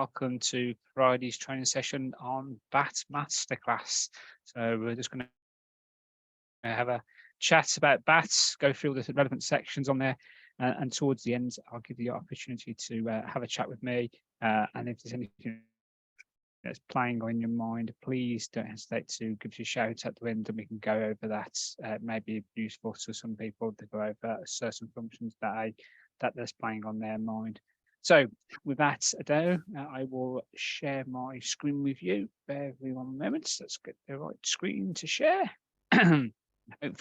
welcome to Friday's training session on BAT Masterclass. So we're just going to have a chat about BAT, go through all the relevant sections on there, and towards the end, I'll give you the opportunity to have a chat with me. And if there's anything that's playing on your mind, please don't hesitate to give us a shout at the end, and we can go over that. It may be useful to some people to go over certain functions that that's playing on their mind. So with that, Ado, I will share my screen with you. Bear with me 1 moment. Let's get the right screen to share. Hopefully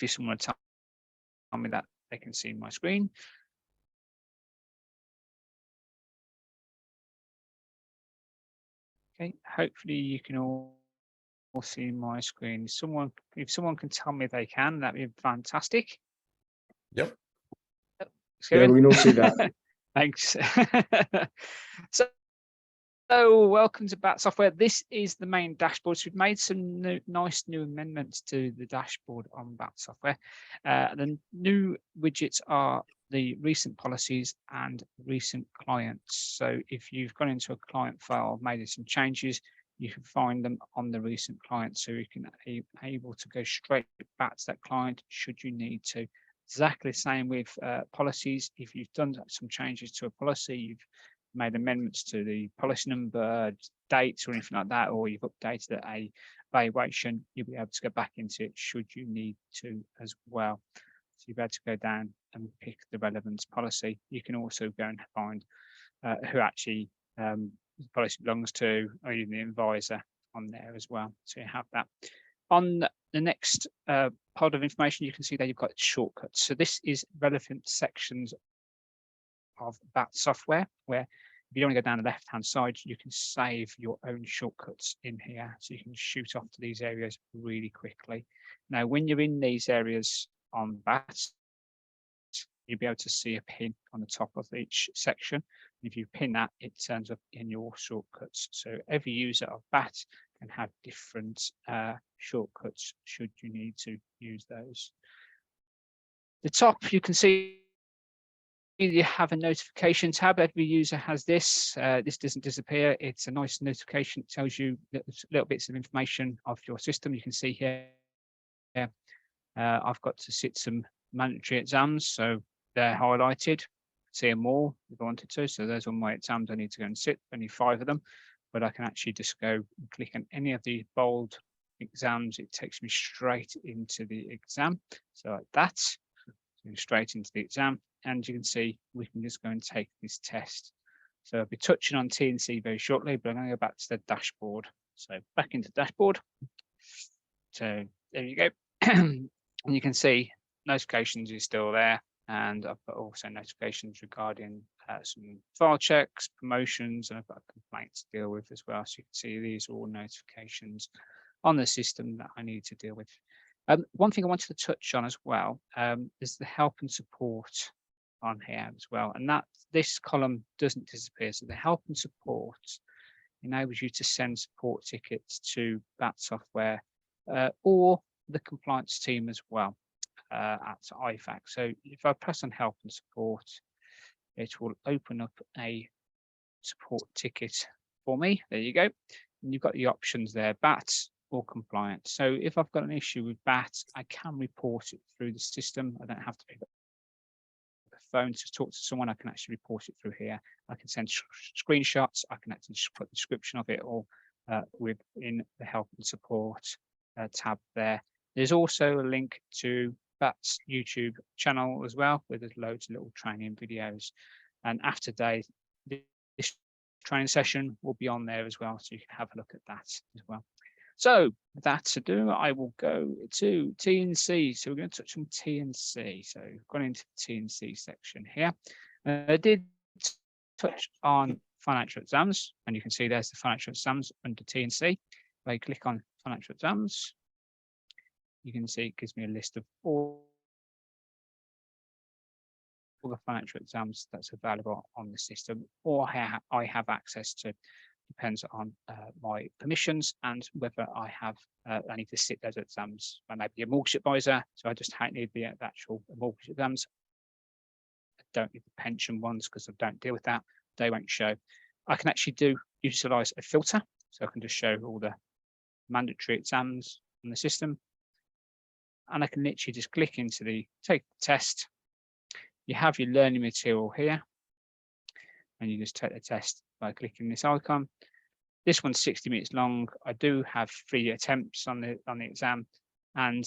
someone will tell me that they can see my screen. Okay, hopefully you can all see my screen. If someone can tell me they can, that'd be fantastic. Yep. Yeah, we can all see that. Thanks. So welcome to BAT Software. This is the main dashboard. So we've made some nice new amendments to the dashboard on BAT Software. The new widgets are the recent policies and recent clients. So if you've gone into a client file, made some changes, you can find them on the recent client. So you can be able to go straight back to that client should you need to. Exactly the same with policies. If you've done some changes to a policy, you've made amendments to the policy number, dates, or anything like that, or you've updated a valuation, you'll be able to go back into it should you need to as well. So you'll be able to go down and pick the relevant policy. You can also go and find who actually the policy belongs to, or even the advisor on there as well. So you have that. On the next pod of information, you can see that you've got shortcuts. So this is relevant sections of BAT software, where if you don't want to go down the left-hand side, you can save your own shortcuts in here. So you can shoot off to these areas really quickly. Now, when you're in these areas on BAT, you'll be able to see a pin on the top of each section. If you pin that, it turns up in your shortcuts. So every user of BAT can have different shortcuts should you need to use those. The top, you can see you have a notification tab. Every user has this. This doesn't disappear. It's a nice notification. It tells you little bits of information of your system. You can see here, I've got to sit some mandatory exams, so they're highlighted. See them all if I wanted to. So those are my exams I need to go and sit, only 5 of them, but I can actually just go and click on any of the bold exams. It takes me straight into the exam. So like that, straight into the exam. And you can see we can just go and take this test. So I'll be touching on T&C very shortly, but I'm going to go back to the dashboard. So back into dashboard. So there you go. And you can see notifications is still there. And I've got also notifications regarding some file checks, promotions, and I've got a complaint to deal with as well. So you can see these are all notifications on the system that I need to deal with. One thing I wanted to touch on as well is the help and support on here as well. And that this column doesn't disappear. So the help and support enables you to send support tickets to BAT software or the compliance team as well at IFAC. So if I press on help and support, it will open up a support ticket for me. There you go. And you've got the options there, BAT or compliant. So if I've got an issue with BAT, I can report it through the system. I don't have to pick up the phone to talk to someone. I can actually report it through here. I can send screenshots. I can actually put the description of it all within the help and support tab there. There's also a link to BAT's YouTube channel as well, where there's loads of little training videos. And after this training session will be on there as well, so you can have a look at that as well. So with that to do, I will go to T&C. So we're going to touch on T&C. So we've gone into the T&C section here. I did touch on financial exams, and you can see there's the financial exams under T&C. If I click on financial exams, you can see it gives me a list of all the financial exams that's available on the system, or I have access to. Depends on my permissions and whether I need to sit those exams. I may be a mortgage advisor, so I just need the actual mortgage exams. I don't need the pension ones because I don't deal with that. They won't show. I can actually do utilize a filter. So I can just show all the mandatory exams on the system. And I can literally just click into take the test. You have your learning material here. And you just take the test by clicking this icon. This one's 60 minutes long. I do have 3 attempts on the exam, and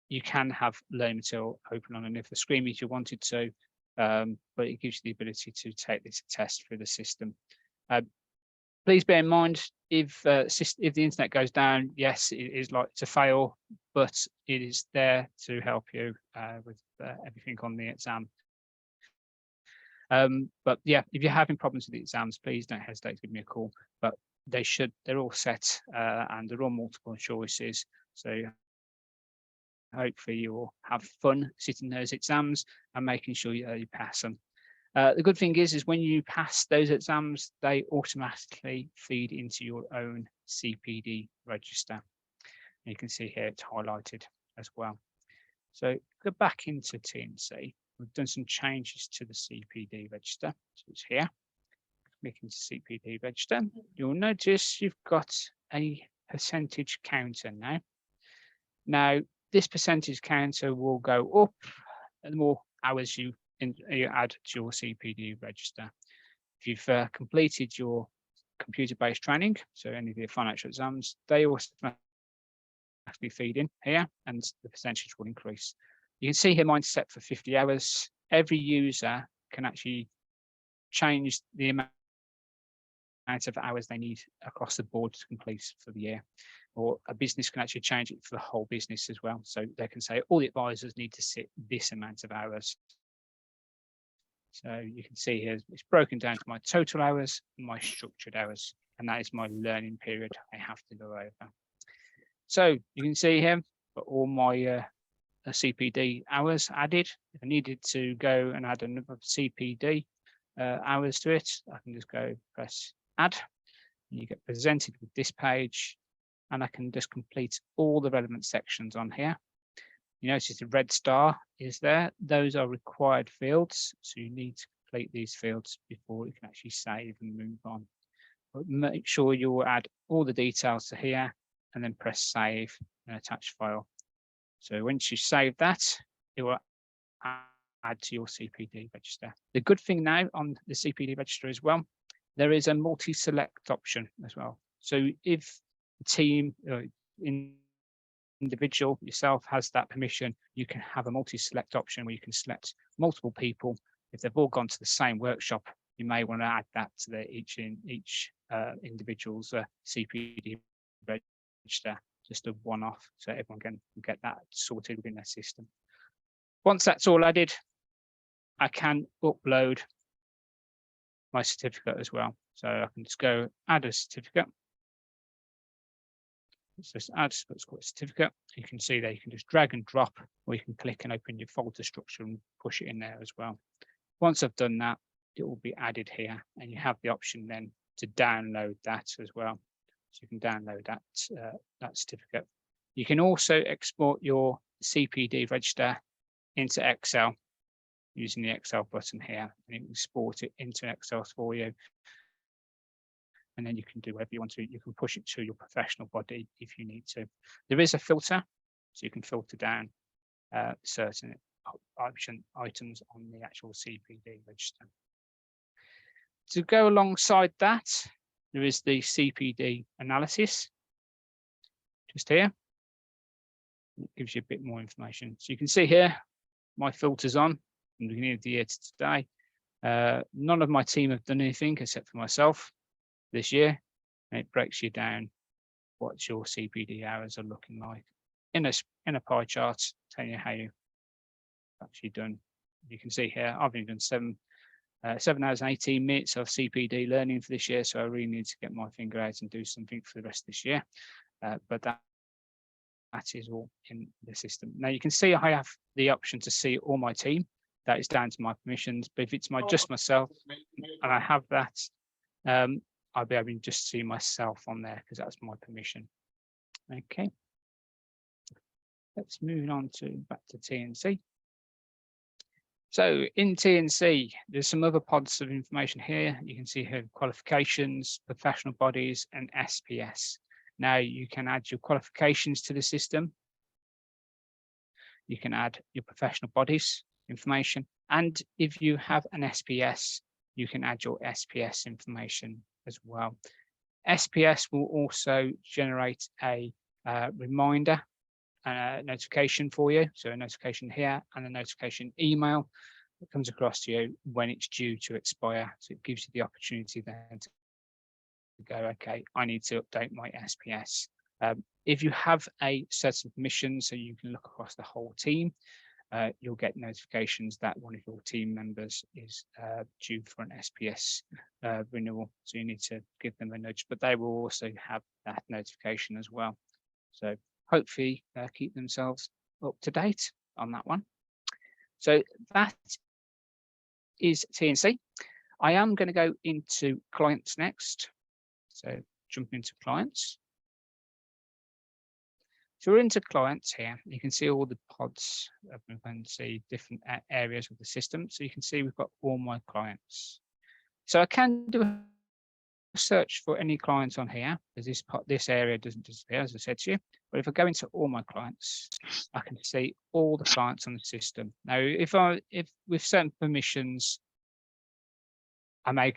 you can have learning material open on another screen if you wanted to, but it gives you the ability to take this test through the system. Please bear in mind, if the internet goes down, yes, it is like to fail, but it is there to help you with everything on the exam. But yeah, if you're having problems with the exams, please don't hesitate to give me a call. But they're all set and they're all multiple choices. So hopefully you'll have fun sitting those exams and making sure you pass them. The good thing is when you pass those exams, they automatically feed into your own CPD register. And you can see here it's highlighted as well. So go back into TNC. We've done some changes to the CPD register. So it's here. Click into CPD register. You'll notice you've got a percentage counter now. Now, this percentage counter will go up the more hours you add to your CPD register. If you've completed your computer-based training, so any of your financial exams, they automatically feed in here and the percentage will increase. You can see here mine's set for 50 hours. Every user can actually change the amount of hours they need across the board to complete for the year. Or a business can actually change it for the whole business as well. So they can say all the advisors need to sit this amount of hours. So you can see here it's broken down to my total hours and my structured hours. And that is my learning period I have to go over. So you can see here for all my CPD hours added. If I needed to go and add another CPD hours to it, I can just go press add. And you get presented with this page, and I can just complete all the relevant sections on here. You notice the red star is there. Those are required fields, so you need to complete these fields before you can actually save and move on. But make sure you will add all the details to here and then press save and attach file. So once you save that, it will add to your CPD register. The good thing now on the CPD register as well, there is a multi-select option as well. So if the team, individual, yourself has that permission, you can have a multi-select option where you can select multiple people. If they've all gone to the same workshop, you may want to add that to each individual's CPD register, just a one-off, so everyone can get that sorted within their system. Once that's all added, I can upload my certificate as well. So I can just go add a certificate. Let's just add, let's call it certificate. You can see there, you can just drag and drop, or you can click and open your folder structure and push it in there as well. Once I've done that, it will be added here, and you have the option then to download that as well. So you can download that certificate. You can also export your CPD register into Excel using the Excel button here, and it will export it into Excel for you. And then you can do whatever you want to. You can push it to your professional body if you need to. There is a filter, so you can filter down certain items on the actual CPD register. To go alongside that, there is the CPD analysis, just here. It gives you a bit more information. So you can see here, my filter's on from the beginning of the year to today. None of my team have done anything except for myself this year. And it breaks you down what your CPD hours are looking like in a pie chart, telling you how you've actually done. You can see here, I've only done 7 hours and 18 minutes of CPD learning for this year, so I really need to get my finger out and do something for the rest of this year. But that is all in the system. Now you can see I have the option to see all my team. That is down to my permissions, but if it's just myself and I have that, I'll be able to just see myself on there because that's my permission. Okay. Let's move on back to TNC. So in TNC, there's some other pods of information here. You can see here qualifications, professional bodies, and SPS. Now you can add your qualifications to the system. You can add your professional bodies information. And if you have an SPS, you can add your SPS information as well. SPS will also generate a reminder notification for you. So a notification here and a notification email that comes across to you when it's due to expire. So it gives you the opportunity then to go, okay, I need to update my SPS. If you have a set of permissions, so you can look across the whole team, you'll get notifications that one of your team members is due for an SPS renewal. So you need to give them a nudge, but they will also have that notification as well. So hopefully keep themselves up to date on that one. So that is TNC. I am going to go into clients next. So jump into clients. So we're into clients here. You can see all the pods. We can see different areas of the system. So you can see we've got all my clients. So I can do a search for any clients on here, because this area doesn't disappear, as I said to you. But if I go into all my clients, I can see all the clients on the system. Now, if with certain permissions, I may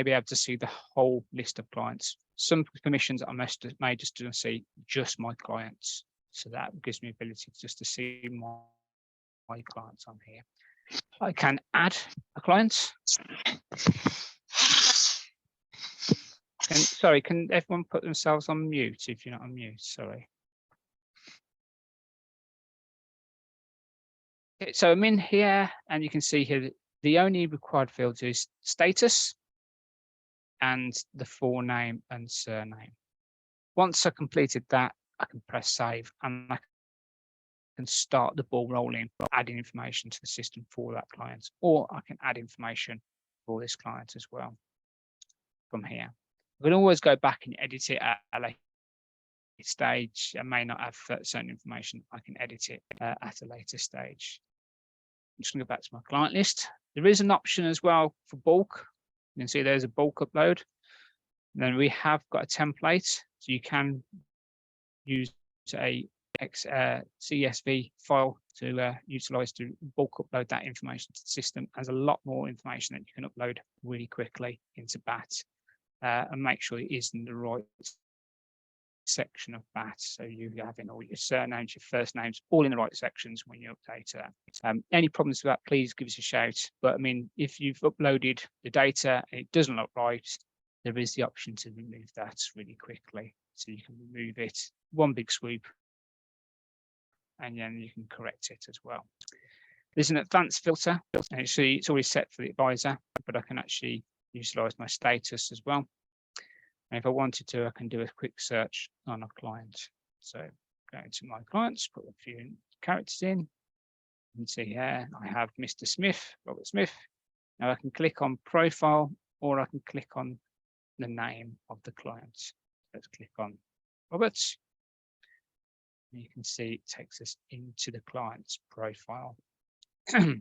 be able to see the whole list of clients. Some permissions I may just see just my clients. So that gives me ability just to see my clients on here. I can add a client. Sorry, can everyone put themselves on mute if you're not on mute? Sorry. Okay, so I'm in here, and you can see here that the only required fields is status and the full name and surname. Once I completed that, I can press save, and I can start the ball rolling, adding information to the system for that client, or I can add information for this client as well from here. I can always go back and edit it at a later stage. I may not have certain information. I can edit it at a later stage. I'm just going to go back to my client list. There is an option as well for bulk. You can see there's a bulk upload. And then we have got a template, so you can use a CSV file to utilize to bulk upload that information to the system. There's a lot more information that you can upload really quickly into BAT, and make sure it is in the right section of BAT. So you're having all your surnames, your first names, all in the right sections when you update that. Any problems with that, please give us a shout. But I mean, if you've uploaded the data and it doesn't look right, there is the option to remove that really quickly. So you can remove it, one big swoop, and then you can correct it as well. There's an advanced filter, and it's always set for the advisor, but I can actually utilize my status as well. And if I wanted to, I can do a quick search on a client. So go into my clients, put a few characters in. You can see here, I have Mr. Smith, Robert Smith. Now I can click on profile, or I can click on the name of the client. Let's click on Roberts. You can see it takes us into the client's profile. So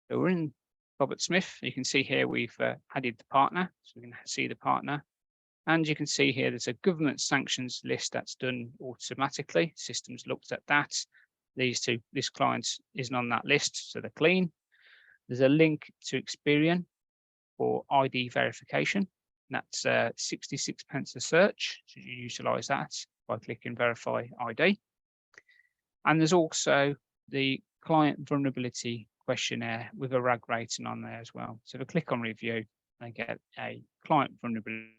we're in Robert Smith. You can see here we've added the partner, so we can see the partner. And you can see here there's a government sanctions list that's done automatically. Systems looked at that. This client isn't on that list, so they're clean. There's a link to Experian for ID verification. That's 66 pence a search. So you utilize that by clicking verify ID. And there's also the client vulnerability questionnaire with a RAG rating on there as well. So if I click on review, I get a client vulnerability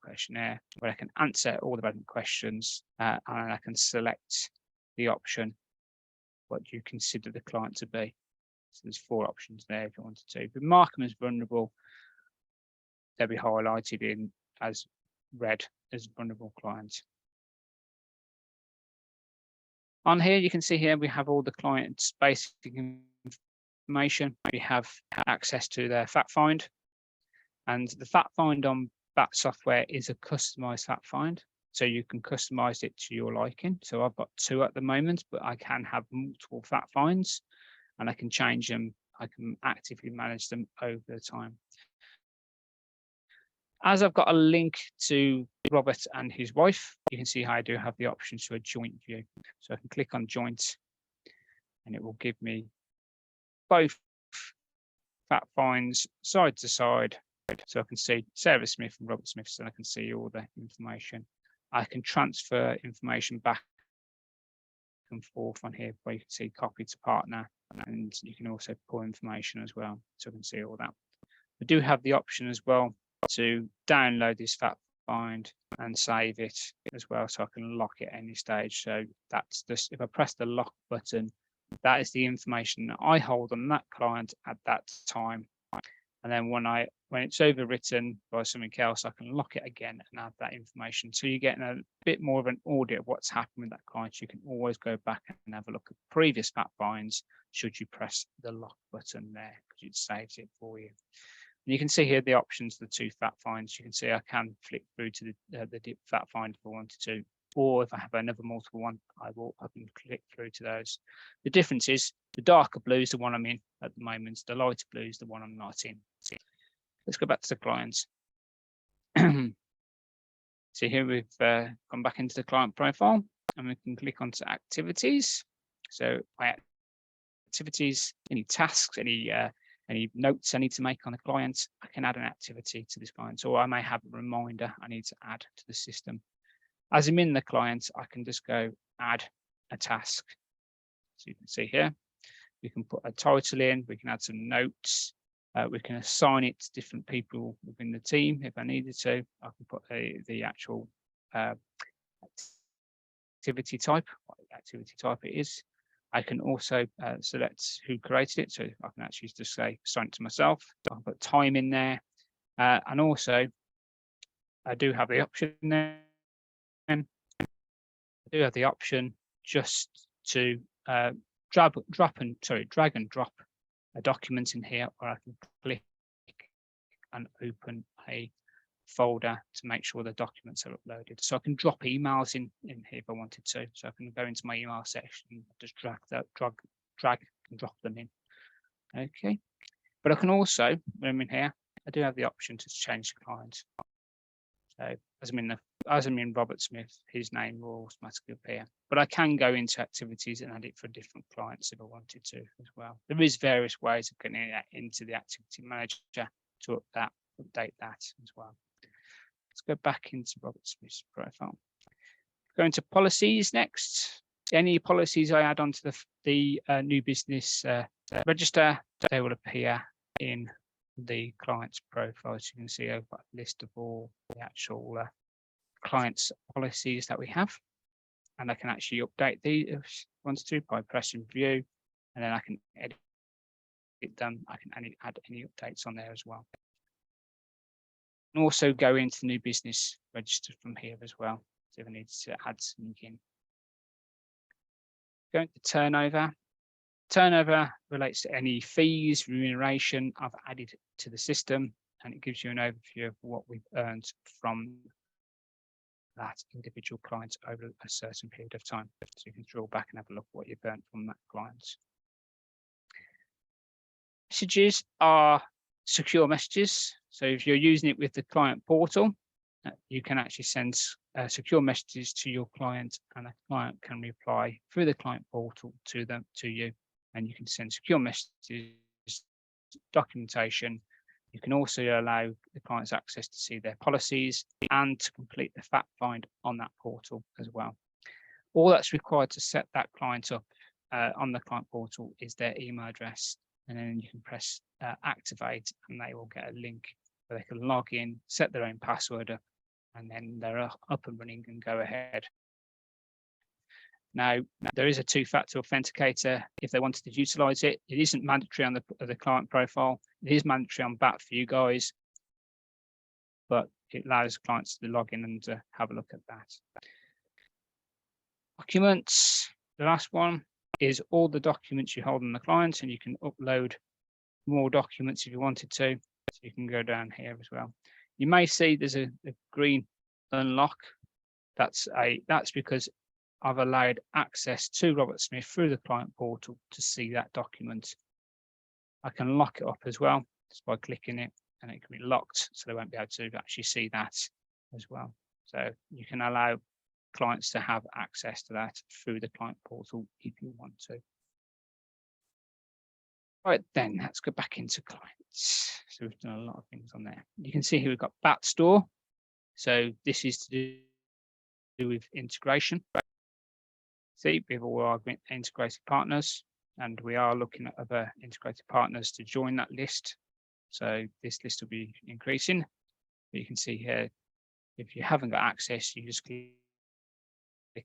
questionnaire where I can answer all the relevant questions, and I can select the option what you consider the client to be. So there's 4 options there if you wanted to. But mark them as vulnerable, they'll be highlighted in as red as vulnerable client. On here, you can see here we have all the client's basic information. We have access to their fact find, and the fact find on BAT software is a customized fact find. So you can customize it to your liking. So I've got 2 at the moment, but I can have multiple fact finds. and I can change them. I can actively manage them over the time. As I've got a link to Robert and his wife, you can see how I do have the options to a joint view. So I can click on joint and it will give me both fact finds side to side. So I can see Sarah Smith and Robert Smith, so I can see all the information. I can transfer information back and forth on here where you can see copy to partner, and you can also pull information as well. So I can see all that. I do have the option as well to download this fact find and save it as well, so I can lock it at any stage. So that's just, if I press the lock button, that is the information that I hold on that client at that time. And then when it's overwritten by something else, I can lock it again and add that information. So you're getting a bit more of an audit of what's happened with that client. You can always go back and have a look at previous fact finds should you press the lock button there, because it saves it for you. And you can see here the options, the two fact finds. You can see I can flick through to the fact find if I wanted to, or if I have another multiple one, I can click through to those. The difference is the darker blue is the one I'm in at the moment. The lighter blue is the one I'm not in. Let's go back to the clients. So here we've gone back into the client profile and we can click onto activities. So my activities, any tasks, any notes I need to make on the client, I can add an activity to this client, or I may have a reminder I need to add to the system. As I'm in the client, I can just go add a task. So you can see here, we can put a title in, we can add some notes, we can assign it to different people within the team if I needed to. I can put the actual activity type, what activity type it is. I can also select who created it, so I can actually just say assign it to myself. I'll put time in there, and also I do have the option there. I do have the option just to drag and drop a document in here, or I can click and open a folder to make sure the documents are uploaded. So I can drop emails in here if I wanted to. So I can go into my email section, just drag and drop them in. Okay, but I can also, when I'm in here, I do have the option to change the client. So as I'm in Robert Smith, his name will automatically appear. But I can go into activities and add it for different clients if I wanted to as well. There is various ways of getting that into the activity manager to update that as well. Let's go back into Robert Smith's profile. Go into policies next. Any policies I add onto the new business register, they will appear in the client's profile. So you can see I've got a list of all the actual clients policies that we have, and I can actually update these if I want to by pressing view, and then I can edit it done. I can add any updates on there as well. And also go into the new business register from here as well. So if I need to add something in. Going to turnover. Turnover relates to any fees, remuneration I've added to the system, and it gives you an overview of what we've earned from that individual client over a certain period of time. So you can drill back and have a look at what you've earned from that client. Messages are secure messages. So if you're using it with the client portal, you can actually send secure messages to your client, and a client can reply through the client portal to you, and you can send secure messages, documentation. You can also allow the clients access to see their policies and to complete the fact find on that portal as well. All that's required to set that client up on the client portal is their email address, and then you can press activate, and they will get a link where they can log in, set their own password up, and then they're up and running and go ahead. Now, there is a two-factor authenticator if they wanted to utilize it. It isn't mandatory on the client profile. It is mandatory on BAT for you guys, but it allows clients to log in and have a look at that. Documents, the last one is all the documents you hold on the client, and you can upload more documents if you wanted to. So you can go down here as well. You may see there's a green unlock. That's because I've allowed access to Robert Smith through the client portal to see that document. I can lock it up as well just by clicking it, and it can be locked, so they won't be able to actually see that as well. So you can allow clients to have access to that through the client portal if you want to. Right, then let's go back into clients. So we've done a lot of things on there. You can see here we've got BAT Store. So this is to do with integration. See, we have all our integrated partners, and we are looking at other integrated partners to join that list. So this list will be increasing. But you can see here, if you haven't got access, you just click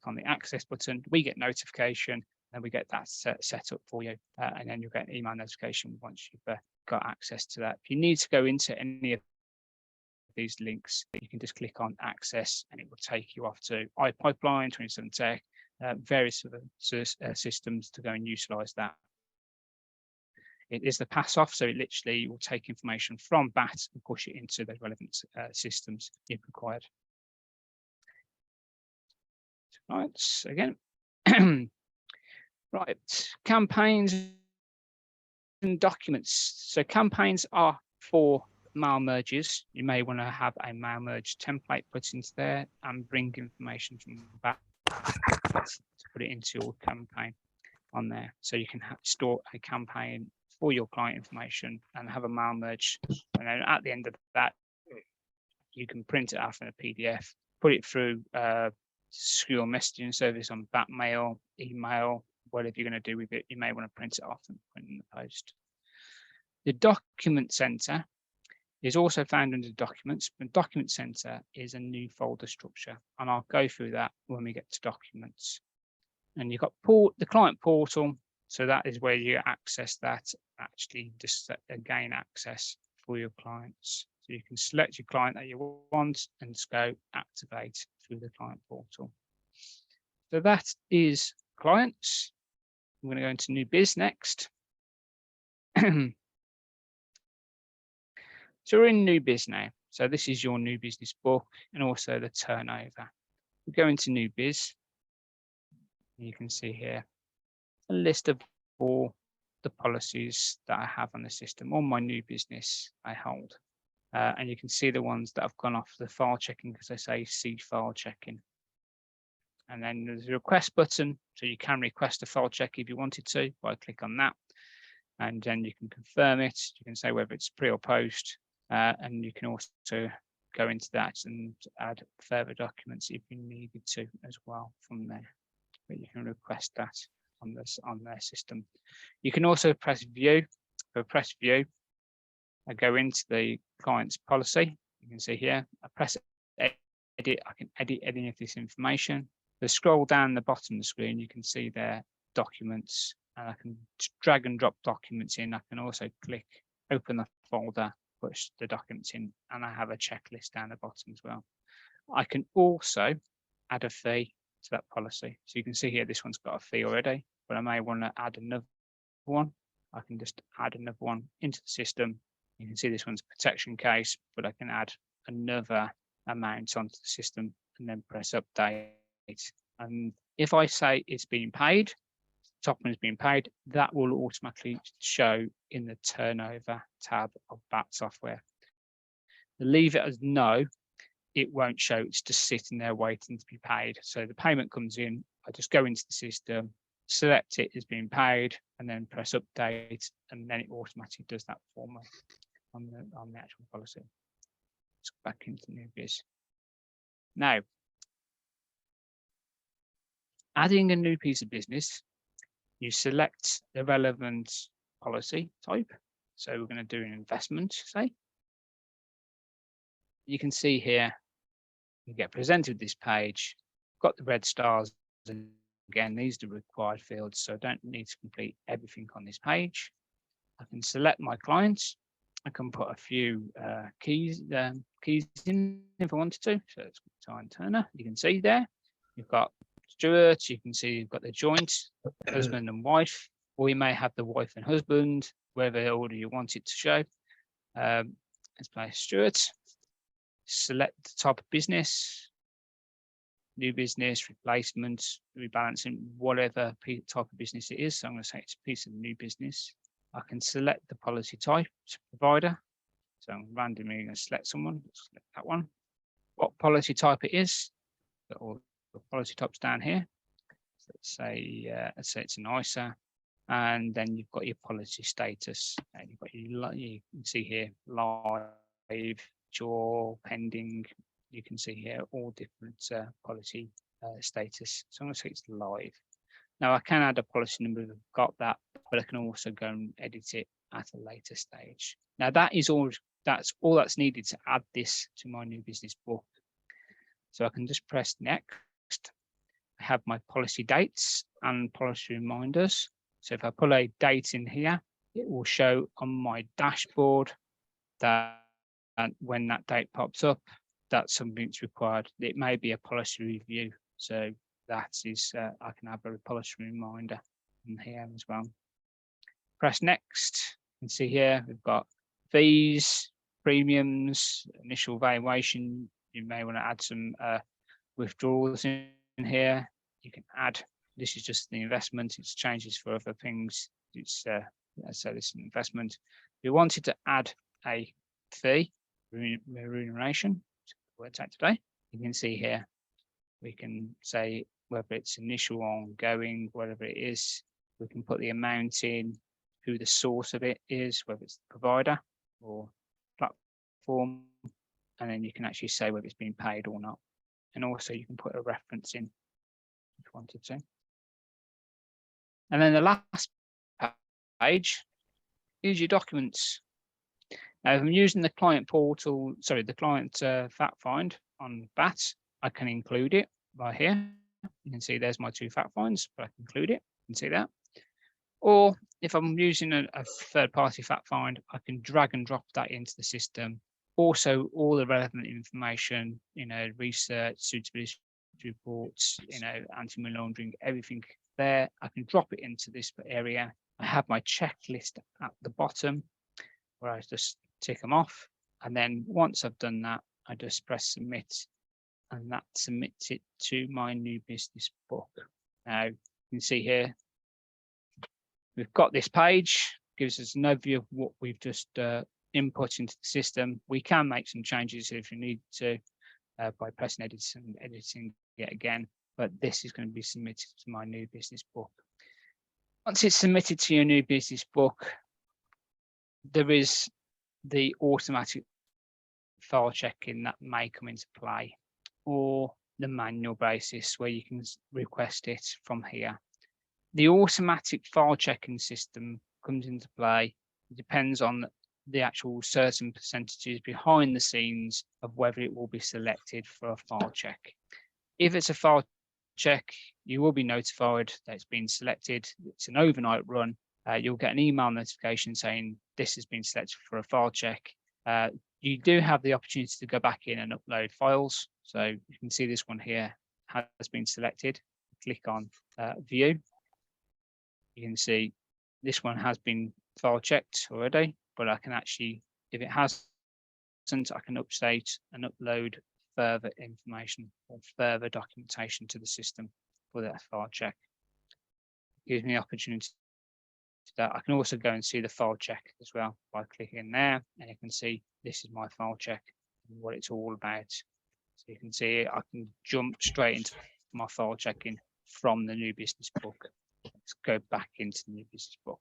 on the access button. We get notification, and we get that set up for you, and then you'll get an email notification once you've got access to that. If you need to go into any of these links, you can just click on access, and it will take you off to iPipeline, 27 Tech, various other systems to go and utilize that. It is the pass off, so it literally will take information from BAT and push it into the relevant systems if required. Right, again. Right, campaigns and documents. So campaigns are for mail merges. You may want to have a mail merge template put into there and bring information from BAT to put it into your campaign on there. So you can store a campaign for your client information and have a mail merge. And then at the end of that, you can print it out in a PDF, put it through secure messaging service on BAT mail, email, whatever you're going to do with it. You may want to print it off and put it in the post. The document center is also found under documents, but document center is a new folder structure, and I'll go through that when we get to documents. And you've got the client portal, so that is where you access that, actually just gain access for your clients. So you can select your client that you want and just go activate through the client portal. So that is clients. I'm going to go into new biz next. So we're in new biz now. So this is your new business book and also the turnover. We go into new biz. You can see here a list of all the policies that I have on the system, all my new business I hold. And you can see the ones that have gone off the file checking because they say see file checking. And then there's a request button, so you can request a file check if you wanted to by click on that. And then you can confirm it. You can say whether it's pre or post, and you can also go into that and add further documents if you needed to as well from there. But you can request that on their system. You can also press view. For press view, I go into the client's policy. You can see here, I press edit. I can edit any of this information. So scroll down the bottom of the screen, you can see their documents, and I can drag and drop documents in. I can also click open the folder, push the documents in, and I have a checklist down the bottom as well. I can also add a fee to that policy. So you can see here, this one's got a fee already, but I may want to add another one. I can just add another one into the system. You can see this one's a protection case, but I can add another amount onto the system and then press update. And if I say it's being paid, top one is being paid, that will automatically show in the turnover tab of BAT software. Leave it as no, it won't show, it's just sitting there waiting to be paid. So the payment comes in, I just go into the system, select it as being paid, and then press update, and then it automatically does that for me on the actual policy. Let's go back into new biz. Now, adding a new piece of business, you select the relevant policy type. So we're going to do an investment, say. You can see here, you get presented with this page, got the red stars. And again, these are the required fields, so I don't need to complete everything on this page. I can select my clients. I can put a few keys in if I wanted to. So it's Ty and Turner. You can see there, you've got Stuart. You can see you've got the joint husband and wife, or you may have the wife and husband, wherever order you want it to show. Let's play Stuart. Select the type of business. new business, replacement, rebalancing, whatever type of business it is. So I'm going to say it's a piece of new business. I can select the policy type, provider. So I'm randomly going to select someone, select that one. What policy type it is, or the policy types down here. So let's say it's an ISA, and then you've got your policy status. And you've got you can see here live, mature, pending. You can see here all different policy status. So I'm going to say it's live. Now I can add a policy number if I've got that, but I can also go and edit it at a later stage. Now that's all that's needed to add this to my new business book. So I can just press next. I have my policy dates and policy reminders. So if I put a date in here, it will show on my dashboard that when that date pops up, that's something that's required. It may be a policy review. So that is, I can have a policy reminder in here as well. Press next. You can see here, we've got fees, premiums, initial valuation. You may want to add some withdrawals in here. You can add, this is just the investment, it's changes for other things. It's, so this is an investment. If you wanted to add a fee, remuneration, words out today, you can see here, we can say whether it's initial, ongoing, whatever it is, we can put the amount in, who the source of it is, whether it's the provider or platform, and then you can actually say whether it's been paid or not. And also you can put a reference in if you wanted to. And then the last page is your documents. Now, if I'm using the client portal, sorry, the client fact find on BAT, I can include it right here. You can see there's my 2 fact finds, but I can include it. You can see that. Or if I'm using a third-party fact find, I can drag and drop that into the system. Also, all the relevant information, research, suitability reports, anti-money laundering, everything there. I can drop it into this area. I have my checklist at the bottom where I just tick them off. And then once I've done that, I just press submit, and that submits it to my new business book. Now, you can see here, we've got this page, gives us an overview of what we've just input into the system. We can make some changes if you need to by pressing edit and editing it again, but this is going to be submitted to my new business book. Once it's submitted to your new business book, there is the automatic file checking that may come into play, or the manual basis where you can request it from here. The automatic file checking system comes into play. It depends on the actual certain percentages behind the scenes of whether it will be selected for a file check. If it's a file check, you will be notified that it's been selected. It's an overnight run. You'll get an email notification saying this has been selected for a file check. You do have the opportunity to go back in and upload files. So you can see this one here has been selected. Click on view. You can see this one has been file checked already, but I can actually, if it hasn't, I can update and upload further information or further documentation to the system for that file check. It gives me the opportunity to that. I can also go and see the file check as well by clicking there, and you can see this is my file check and what it's all about. So you can see I can jump straight into my file checking from the new business book. Let's go back into the new business book.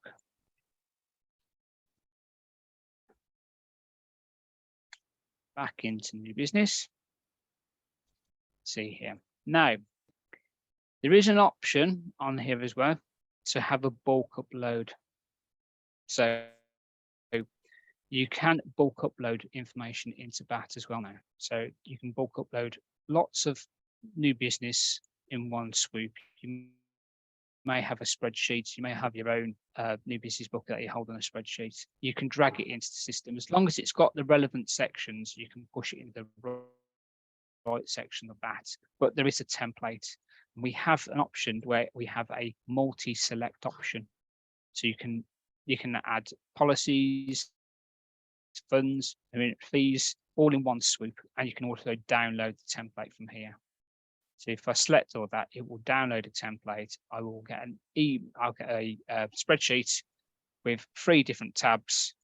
Back into new business. See here. Now, there is an option on here as well to have a bulk upload. So you can bulk upload information into BAT as well now. So you can bulk upload lots of new business in one swoop. You may have a spreadsheet, you may have your own new business book that you hold on a spreadsheet. You can drag it into the system. As long as it's got the relevant sections, you can push it into the right section of BAT. But there is a template. And we have an option where we have a multi-select option. So you can add policies, funds, fees, all in one swoop, and you can also download the template from here. So if I select all that, it will download a template. I will get I'll get a spreadsheet with 3 different tabs,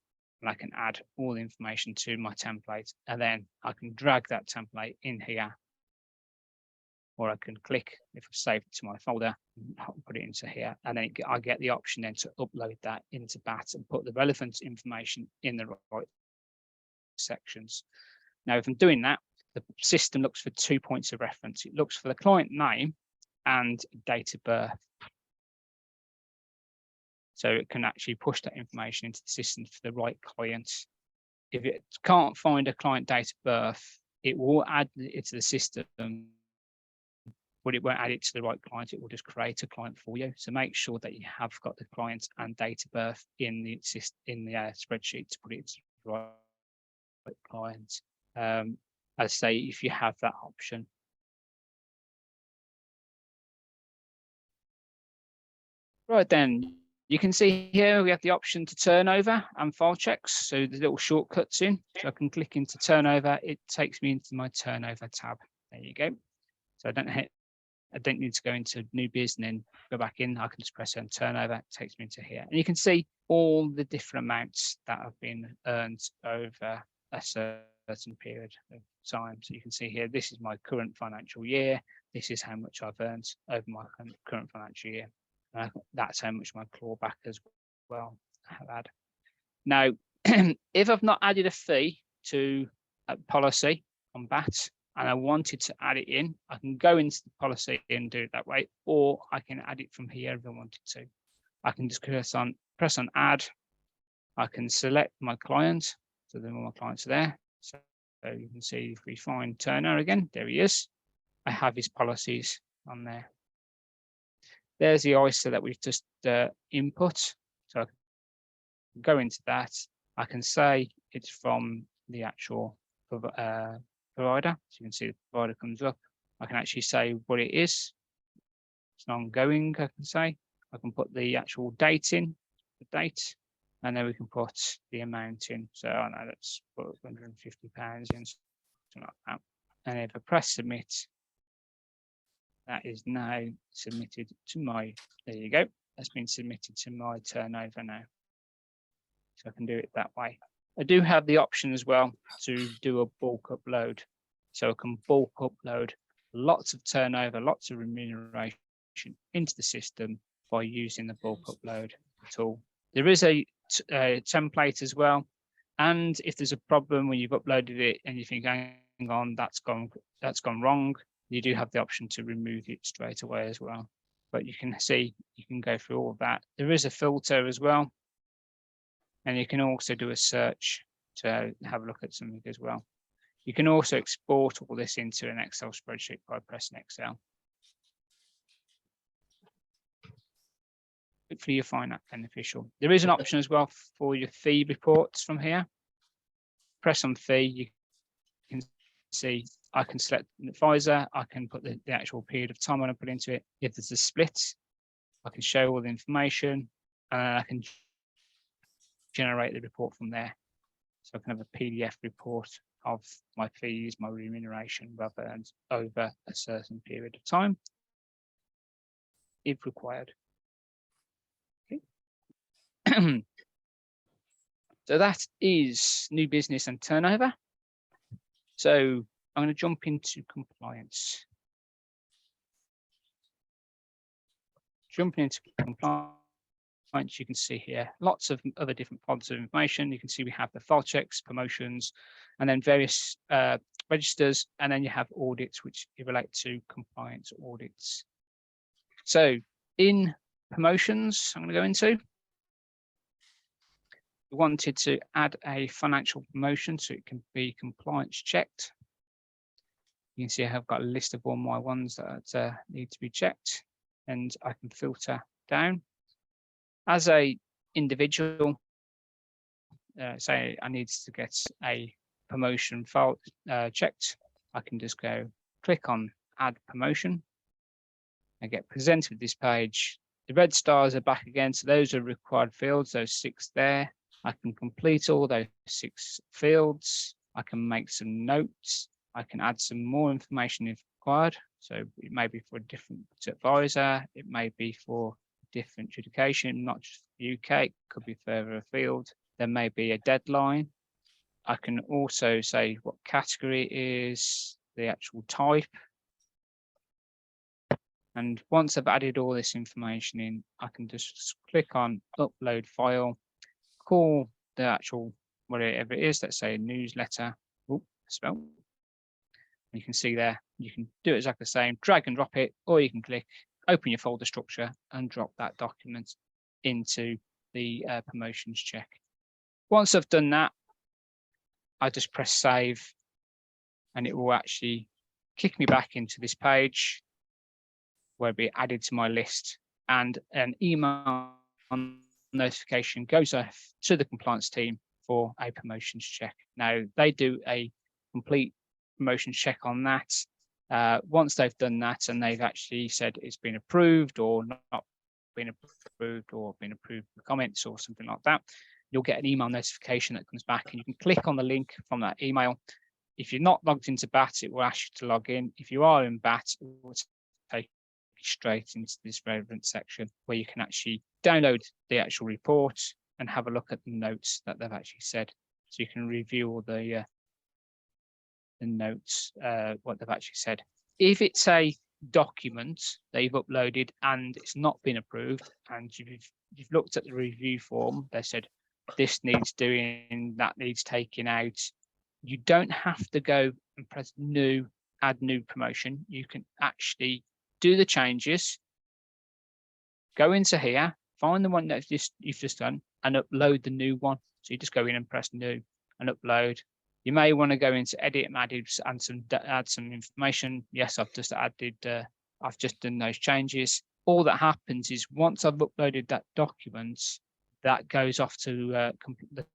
and I can add all the information to my template, and then I can drag that template in here, or I can click, if I save it to my folder, I'll put it into here, and then I get the option then to upload that into BAT and put the relevant information in the right sections. Now, if I'm doing that, the system looks for 2 points of reference. It looks for the client name and date of birth. So it can actually push that information into the system for the right client. If it can't find a client date of birth, it will add it to the system, but it won't add it to the right client. It will just create a client for you. So make sure that you have got the client and date of birth in the spreadsheet to put it to the right client. As I say, if you have that option. Right then, you can see here we have the option to turnover and file checks. So the little shortcuts in. So I can click into turnover. It takes me into my turnover tab. There you go. So I don't need to go into new business and then go back in. I can just press on turnover. It takes me into here. And you can see all the different amounts that have been earned over a certain period of time. So you can see here, this is my current financial year. This is how much I've earned over my current financial year. That's how much my clawback as well have had. Now, if I've not added a fee to a policy on BAT and I wanted to add it in, I can go into the policy and do it that way, or I can add it from here if I wanted to. I can just press on add. I can select my client, so then all my clients are there. So you can see if we find Turner again, there he is. I have his policies on there. There's the ISA that we've just input. So I can go into that. I can say it's from the actual provider. So you can see the provider comes up. I can actually say what it is. It's an ongoing, I can say. I can put the actual date in, the date, and then we can put the amount in. So I know let's put £150 in, something like that. And if I press submit, that is now submitted to my, there you go. That's been submitted to my turnover now. So I can do it that way. I do have the option as well to do a bulk upload. So I can bulk upload lots of turnover, lots of remuneration into the system by using the bulk upload tool. There is a template as well. And if there's a problem when you've uploaded it and you think, hang on, that's gone wrong, you do have the option to remove it straight away as well. But you can see, you can go through all of that. There is a filter as well. And you can also do a search to have a look at something as well. You can also export all this into an Excel spreadsheet by pressing Excel. Hopefully you find that beneficial. There is an option as well for your fee reports from here. Press on fee, you can see I can select an advisor, I can put the actual period of time I want to put into it. If there's a split, I can show all the information and I can generate the report from there. So I can have a PDF report of my fees, my remuneration earned over a certain period of time, if required. Okay. So that is new business and turnover. So I'm going to jump into compliance. Jumping into compliance, you can see here lots of other different pods of information. You can see we have the file checks, promotions, and then various registers, and then you have audits which relate to compliance audits. So in promotions, I'm going to go into. We wanted to add a financial promotion so it can be compliance checked. You can see I've got a list of all my ones that need to be checked, and I can filter down. As a individual, say I need to get a promotion file checked, I can just go click on add promotion. I get presented with this page. The red stars are back again, so those are required fields, those 6 there. I can complete all those 6 fields. I can make some notes. I can add some more information if required. So it may be for a different advisor, it may be for different adjudication, not just the UK, it could be further afield. There may be a deadline. I can also say what category it is, the actual type. And once I've added all this information in, I can just click on upload file, call the actual, whatever it is, let's say a newsletter. Oh, spell. You can see there, you can do it exactly the same, drag and drop it, or you can click, open your folder structure and drop that document into the promotions check. Once I've done that, I just press save and it will actually kick me back into this page where it'll be added to my list, and an email notification goes off to the compliance team for a promotions check. Now they do a complete promotions check on that. Once they've done that and they've actually said it's been approved or not been approved or been approved with comments or something like that, you'll get an email notification that comes back and you can click on the link from that email. If you're not logged into BAT, it will ask you to log in. If you are in BAT, it will take you straight into this relevant section where you can actually download the actual report and have a look at the notes that they've actually said. So you can review all the notes, what they've actually said. If it's a document that you've uploaded and it's not been approved and you've looked at the review form, they said this needs doing, that needs taking out, you don't have to go and press new, add new promotion. You can actually do the changes, go into here, find the one that you've just done and upload the new one. So you just go in and press new and upload. You may want to go into edit and add some information. Yes, I've just added, I've just done those changes. All that happens is once I've uploaded that document, that goes off to the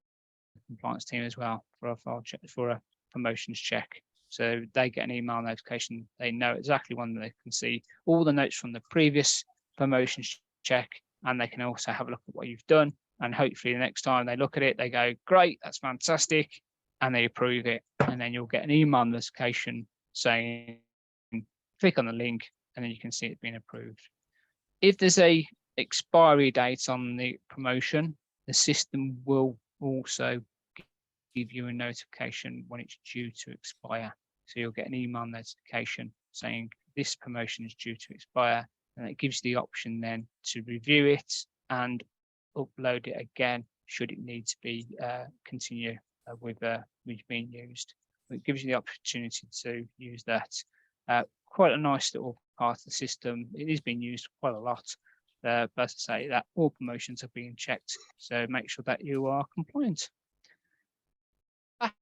compliance team as well for a file check, for a promotions check. So they get an email notification. They know exactly when they can see all the notes from the previous promotions check, and they can also have a look at what you've done. And hopefully the next time they look at it, they go, great, that's fantastic. And they approve it. And then you'll get an email notification saying, click on the link, and then you can see it being approved. If there's a expiry date on the promotion, the system will also give you a notification when it's due to expire. So you'll get an email notification saying this promotion is due to expire, and it gives you the option then to review it and upload it again should it need to be continue with being used. It gives you the opportunity to use that. Quite a nice little part of the system. It is being used quite a lot. But as I say, that all promotions are being checked. So make sure that you are compliant. Back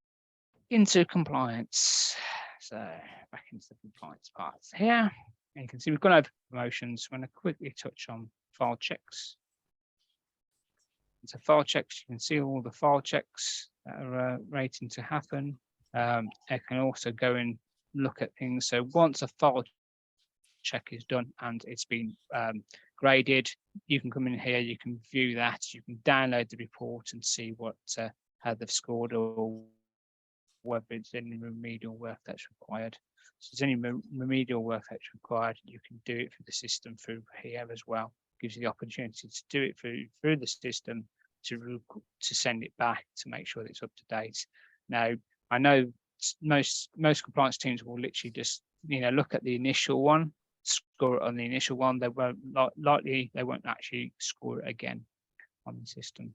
into compliance. So back into the compliance part here. And you can see we've gone over promotions. I'm going to quickly touch on file checks. So file checks, you can see all the file checks that are rating to happen. I can also go and look at things. So once a file check is done and it's been graded, you can come in here, you can view that, you can download the report and see what how they've scored or whether it's any remedial work that's required. So if there's any remedial work that's required, you can do it through the system through here as well. Gives you the opportunity to do it through the system to send it back to make sure that it's up to date. Now, I know most compliance teams will literally just look at the initial one, score it on the initial one. They won't they won't actually score it again on the system.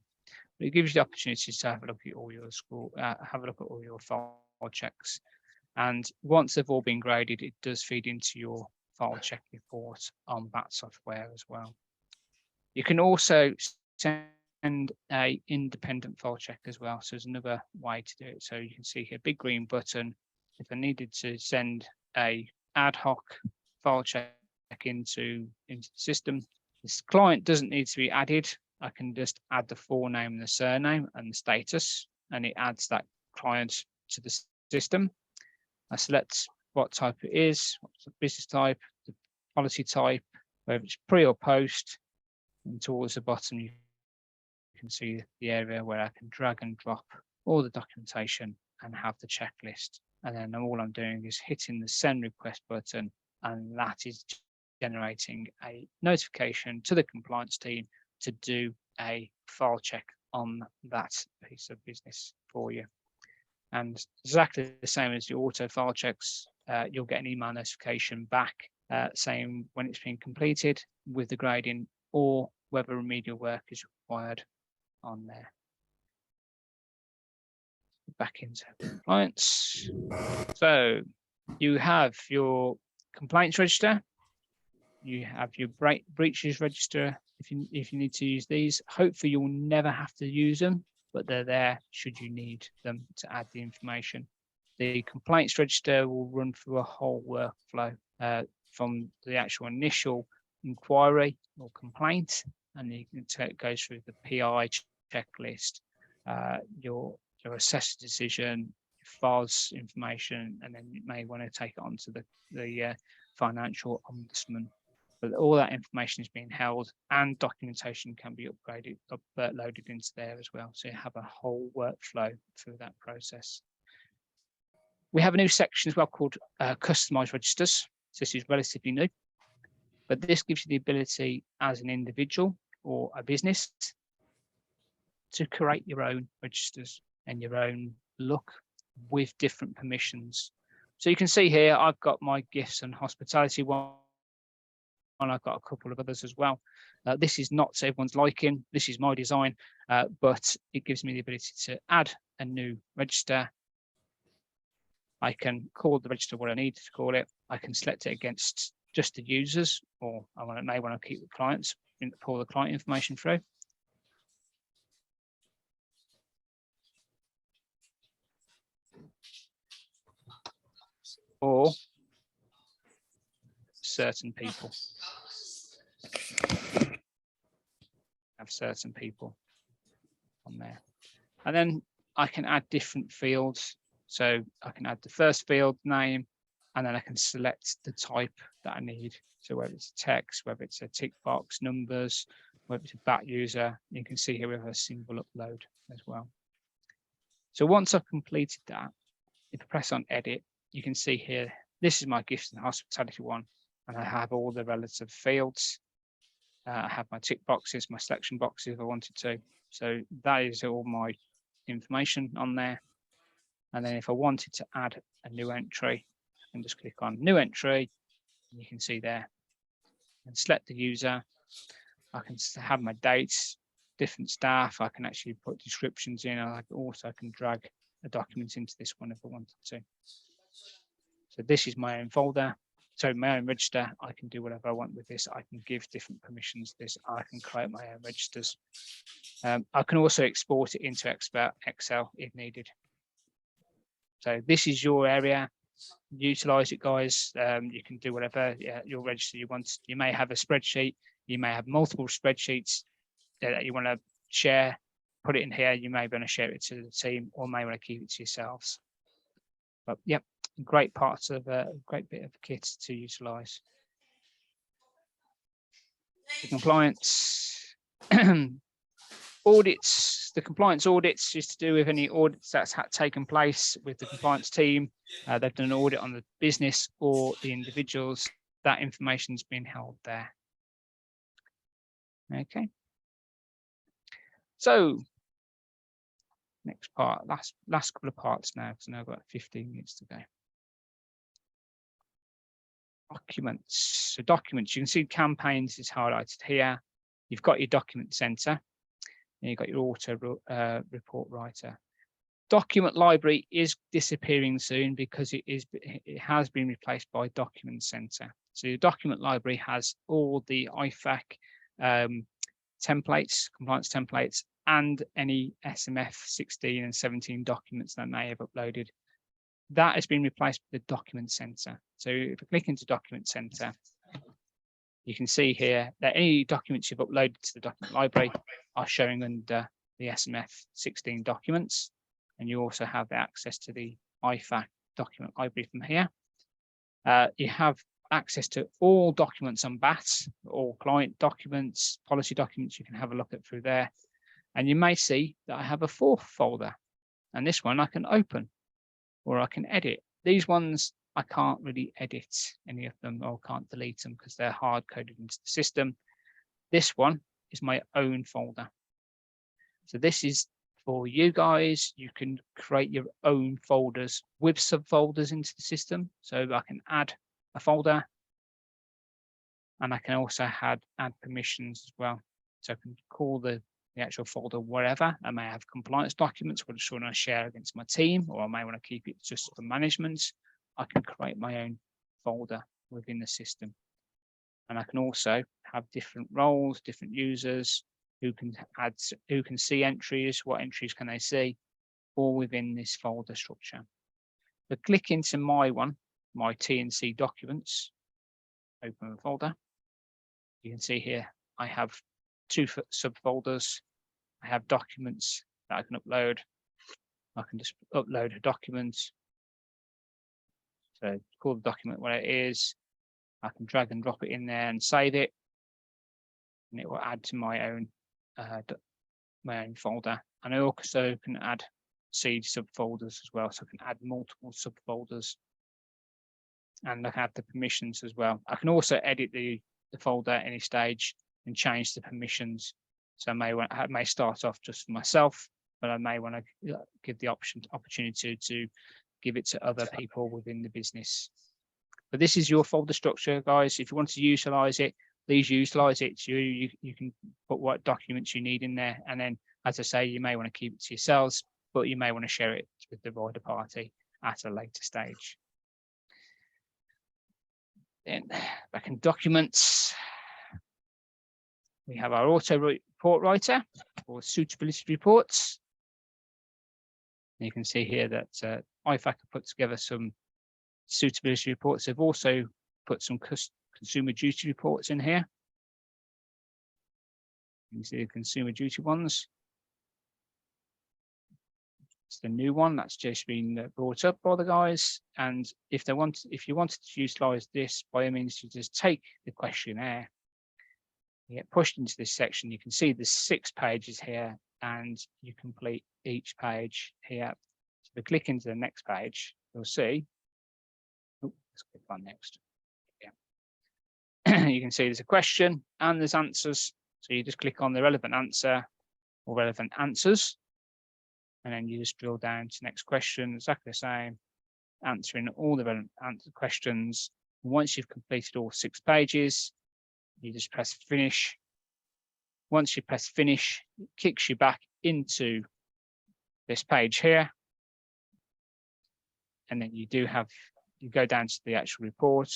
But it gives you the opportunity to have a look at all your file checks. And once they've all been graded, it does feed into your file check report on that software as well. You can also send a independent file check as well. So there's another way to do it. So you can see here, big green button. If I needed to send a ad hoc file check into the system, this client doesn't need to be added. I can just add the forename and the surname and the status, and it adds that client to the system. I select what type it is, what's the business type, the policy type, whether it's pre or post, and towards the bottom you can see the area where I can drag and drop all the documentation and have the checklist and then all I'm doing is hitting the send request button, and that is generating a notification to the compliance team to do a file check on that piece of business for you. And exactly the same as the auto file checks, you'll get an email notification back saying when it's been completed with the grading or whether remedial work is required on there. Back into compliance. So you have your complaints register, you have your breaches register if you need to use these. Hopefully you'll never have to use them, but they're there should you need them to add the information. The complaints register will run through a whole workflow from the actual initial inquiry or complaint, and you can go through the PI checklist, your assessor decision, files information, and then you may want to take it on to the financial ombudsman. But all that information is being held, and documentation can be uploaded into there as well. So you have a whole workflow through that process. We have a new section as well called customized registers. So this is relatively new, but this gives you the ability as an individual or a business to create your own registers and your own look with different permissions. So you can see here, I've got my gifts and hospitality one. And I've got a couple of others as well. This is not to everyone's liking. This is my design, but it gives me the ability to add a new register. I can call the register what I need to call it. I can select it against just the users, or I may want to keep the clients and pull the client information through. Or certain people. Have certain people on there. And then I can add different fields. So I can add the first field name, and then I can select the type that I need. So whether it's text, whether it's a tick box, numbers, whether it's a BAT user, you can see here we have a single upload as well. So once I've completed that, if I press on edit, you can see here, this is my gifts and hospitality one, and I have all the relative fields. I have my tick boxes, my selection boxes if I wanted to. So that is all my information on there. And then if I wanted to add a new entry, I can just click on new entry. And you can see there and select the user. I can have my dates, different staff. I can actually put descriptions in. I also can drag a document into this one if I wanted to. So this is my own folder. So my own register, I can do whatever I want with this. I can give different permissions to this. I can create my own registers. I can also export it into Excel if needed. So this is your area. Utilize it, guys. You can do whatever your register you want. You may have a spreadsheet. You may have multiple spreadsheets that you want to share. Put it in here. You may want to share it to the team, or may want to keep it to yourselves. But yep, great parts of a great bit of kit to utilize. The compliance audits, the compliance audits is to do with any audits that's taken place with the compliance team. They've done an audit on the business or the individuals. That information's been held there. Okay. So next part, last couple of parts now, because now I've got 15 minutes to go. Documents. So documents, you can see campaigns is highlighted here. You've got your document center, and you've got your auto report writer. Document library is disappearing soon because it has been replaced by document center. So your document library has all the IFAC templates, compliance templates, and any SMF 16 and 17 documents that may have uploaded. That has been replaced with the document center. So if I click into document center, you can see here that any documents you've uploaded to the document library are showing under the SMF 16 documents. And you also have access to the IFAC document library from here. You have access to all documents on BAT, all client documents, policy documents. You can have a look at through there. And you may see that I have a fourth folder. And this one I can open, or I can edit, these ones, I can't really edit any of them or can't delete them because they're hard coded into the system. This one is my own folder. So this is for you guys. You can create your own folders with subfolders into the system. So I can add a folder and I can also add permissions as well. So I can call the actual folder whatever. I may have compliance documents which I want to share against my team, or I may want to keep it just for management. I can create my own folder within the system. And I can also have different roles, different users who can see entries, what entries can they see, all within this folder structure. So click into my one, my T&C documents, open the folder. You can see here, I have 2 subfolders. I have documents that I can upload. I can just upload a document. So call the document what it is. I can drag and drop it in there and save it. And it will add to my own folder. And I also can add seed subfolders as well. So I can add multiple subfolders. And I can add the permissions as well. I can also edit the folder at any stage and change the permissions. So I may start off just for myself, but I may want to give the opportunity to give it to other people within the business. But this is your folder structure, guys. If you want to utilize it, please utilize it. You can put what documents you need in there. And then, as I say, you may want to keep it to yourselves, but you may want to share it with the wider party at a later stage. Then back in documents, we have our auto report writer for suitability reports. And you can see here that IFAC have put together some suitability reports. They've also put some consumer duty reports in here. You can see the consumer duty ones. It's the new one that's just been brought up by the guys. And if you wanted to utilize this, by all means, you just take the questionnaire. You get pushed into this section. You can see there's 6 pages here, and you complete each page here. So if we click into the next page, you'll see. Let's click on next. Yeah. You can see there's a question and there's answers. So you just click on the relevant answer or relevant answers, and then you just drill down to next question, exactly the same, answering all the relevant questions. Once you've completed all 6 pages, you just press finish. Once you press finish, it kicks you back into this page here. And then you go down to the actual report,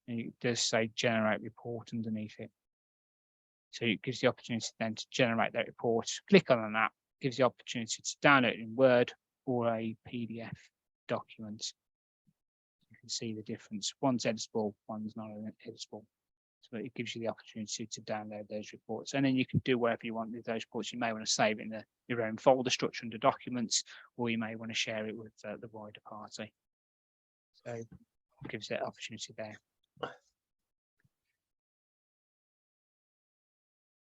and it does say generate report underneath it. So it gives the opportunity then to generate that report. Click on that, gives the opportunity to download it in Word or a PDF document. You can see the difference. One's editable, one's not editable. So it gives you the opportunity to download those reports. And then you can do whatever you want with those reports. You may want to save it in your own folder structure under documents, or you may want to share it with the wider party. So it gives that opportunity there.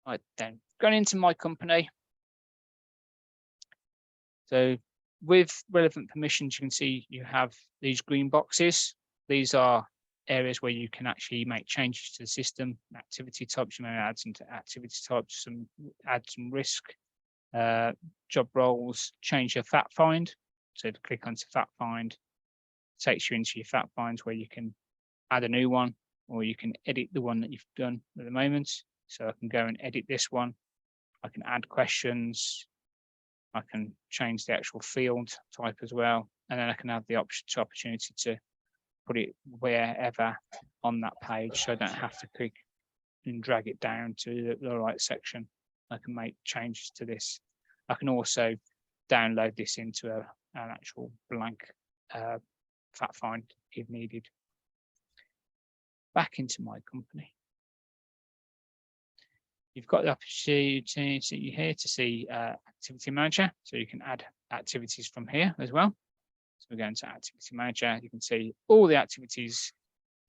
Right, then going into my company. So with relevant permissions, you can see you have these green boxes. These are areas where you can actually make changes to the system. Activity types, you may add some activity types, add some risk, job roles, change your fact find. So if you click onto fact find, it takes you into your fact finds where you can add a new one, or you can edit the one that you've done at the moment. So I can go and edit this one. I can add questions. I can change the actual field type as well. And then I can have the opportunity to put it wherever on that page, so I don't have to click and drag it down to the right section. I can make changes to this. I can also download this into an actual blank fact find if needed. Back into my company. You've got the opportunity here to see Activity Manager, so you can add activities from here as well. So we're going to Activity Manager. You can see all the activities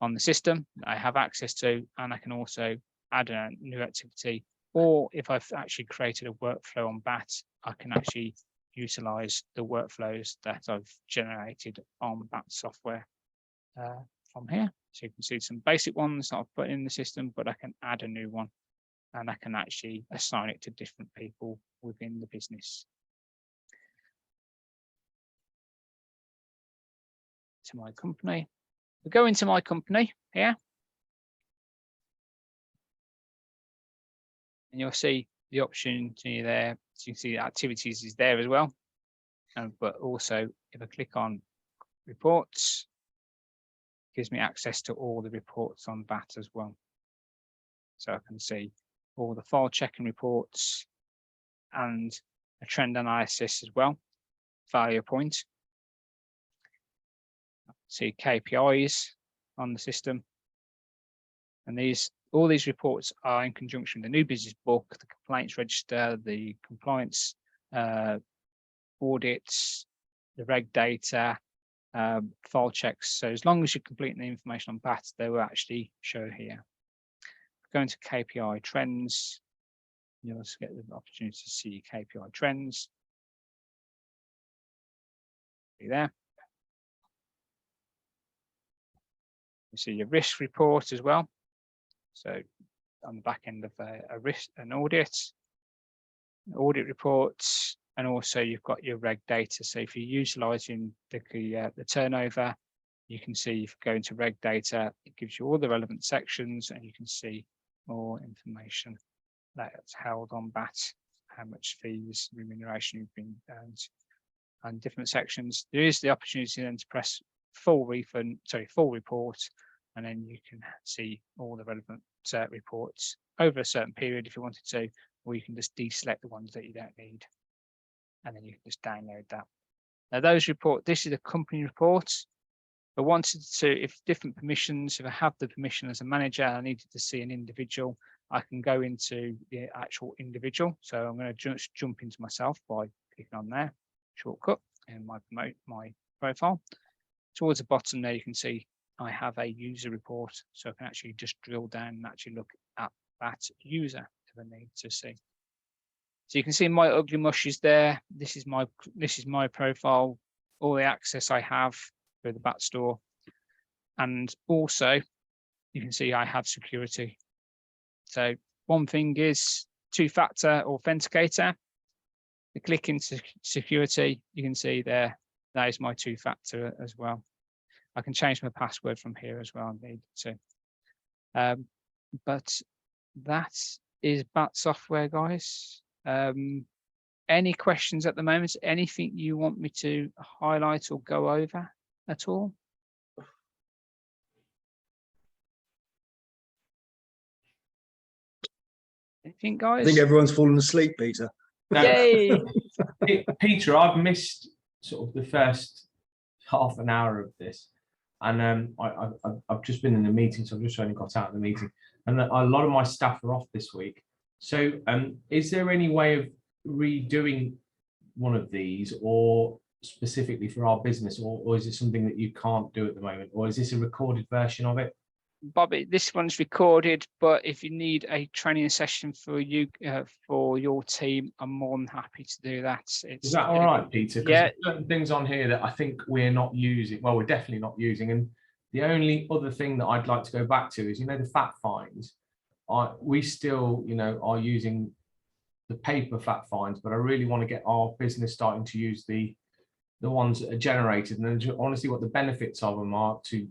on the system that I have access to, and I can also add a new activity. Or if I've actually created a workflow on BAT, I can actually utilize the workflows that I've generated on that software from here. So you can see some basic ones that I've put in the system, but I can add a new one and I can actually assign it to different people within the business. To my company. We go into my company here. And you'll see the opportunity there. So you can see the activities is there as well. But also, if I click on reports, it gives me access to all the reports on that as well. So I can see all the file checking reports and a trend analysis as well, failure point. See KPIs on the system. And all these reports are in conjunction with the new business book, the complaints register, the compliance audits, the reg data, file checks. So as long as you're completing the information on that, they will actually show here. Go into KPI trends. You'll also get the opportunity to see KPI trends. See there. You see your risk report as well. So on the back end of an audit reports, and also you've got your reg data. So if you're utilizing the turnover, you can see if you go into reg data, it gives you all the relevant sections and you can see more information that's held on that, how much fees, remuneration you've been earned, and different sections. There is the opportunity then to press full report, and then you can see all the relevant reports over a certain period if you wanted to, or you can just deselect the ones that you don't need, and then you can just download that. Now those reports, this is a company report. If I wanted to, if different permissions, if I have the permission as a manager, I needed to see an individual, I can go into the actual individual. So I'm going to just jump into myself by clicking on there, shortcut in my profile. Towards the bottom there, you can see I have a user report, so I can actually just drill down and actually look at that user if I need to see. So you can see my ugly mush is there. This is my profile, all the access I have through the BAT store, and also you can see I have security. So one thing is two-factor authenticator. You click into security, you can see there that is my two-factor as well. I can change my password from here as well if I need to. But that is BAT software, guys. Any questions at the moment? Anything you want me to highlight or go over at all? Anything, guys? I think everyone's fallen asleep, Peter. Yay! Peter, I've missed sort of the first half an hour of this, and I've just been in a meeting, so I've just only got out of the meeting, and a lot of my staff are off this week. So is there any way of redoing one of these, or specifically for our business, or is it something that you can't do at the moment, or is this a recorded version of it? Bobby, this one's recorded, but if you need a training session for you for your team, I'm more than happy to do that. Is that all right, Peter? Because yeah, there's certain things on here that I think we're not using. Well, we're definitely not using. And the only other thing that I'd like to go back to is, you know, the fact finds. We still, you know, are using the paper fact finds, but I really want to get our business starting to use the ones that are generated, and then honestly what the benefits of them are to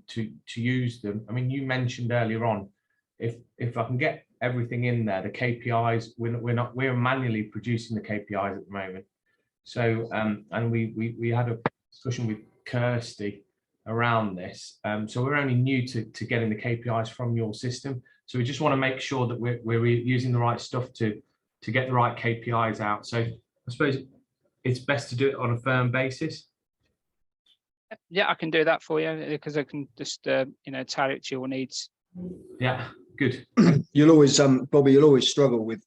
use them. I mean, you mentioned earlier on, if I can get everything in there, the KPIs, we're manually producing the KPIs at the moment. So and we had a discussion with Kirsty around this. So we're only new to getting the KPIs from your system. So we just want to make sure that we're using the right stuff to get the right KPIs out. So I suppose it's best to do it on a firm basis. Yeah, I can do that for you because I can just you know, tailor it to your needs. Yeah, good. You'll always, Bobby, you'll always struggle with